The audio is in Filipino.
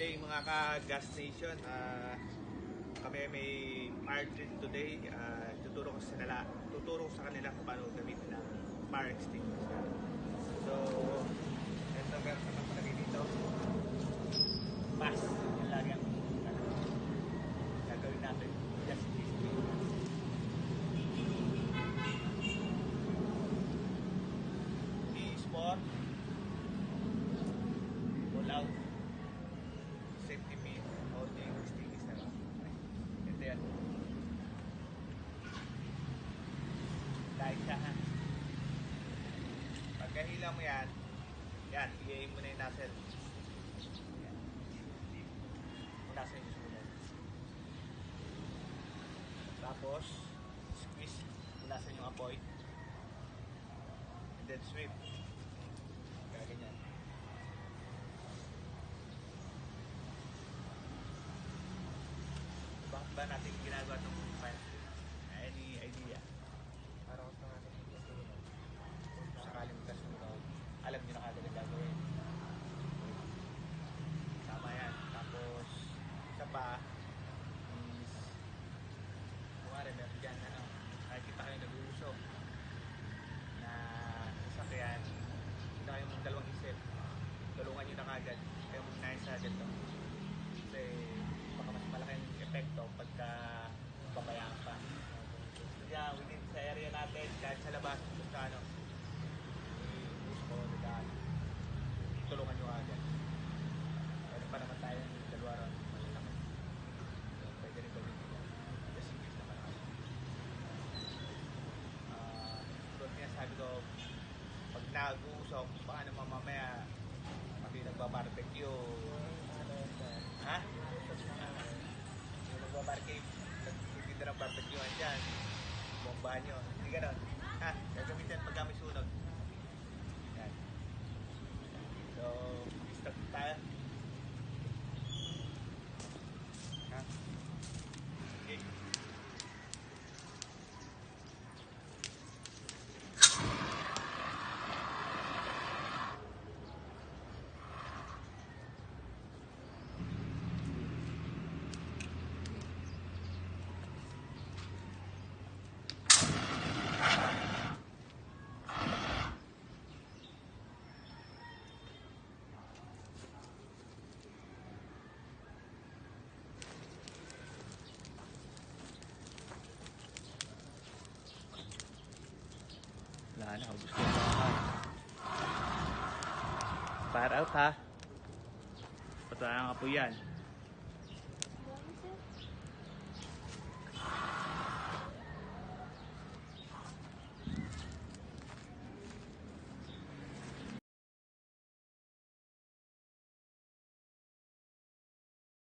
day mga ka-gas station. Kami may fire drill today. Tuturo ko sa kanila kung paano gamitin ng fire extinguisher. So, ito meron naman palagay dito. Pass. Yan lagi ang gagawin natin. Just this way. P-spot. Pull out. Safety pin. Holding extinguisher. Ito yan. Dahil siya ha. Pagkahila mo yan, i-aim mo na yung nozzle. Yan. Nozzle yung sumunod. Tapos, squeeze. Nozzle yung apoy. And then sweep. Kaya ganyan. Bakit ba natin ginagawa itong fire? Any idea? Para ko sa natin yung sumunod. Kung sakaling magkasunod, alam nyo na kagad ang gagawin. Tama yan. Tapos, isa pa is, kumari meron dyan, nakikita kayo nag-uusok na sasakyan, hindi na kayo mong dalawang isip. Tulungan nyo na kagad. Kayo mag-nine sa agad to. Kasi, baka mas malaking epekto pagka babayaan pa. Kaya, within sa area natin, kahit sa labas, basta ano, tulungan nyo agad. Pwede pa naman tayo ng dalawa ron. Malalaki. Pwede rin gawin nila. Just in case naman ako. Tulad niya sabi ko, pag nag-uusok, baka naman mamaya pati nagbabarbecue. Ha? Yung nagbabarbecue, nagtitinda ng barbecuean dyan. Bombahan nyo. Hindi ganon. Ha? Gagamitin pag kami sunog. Yan. So, start tayo. Ha? Okay. Wala na, ubus ko na. Fire out ha. Patay ang apoy yan.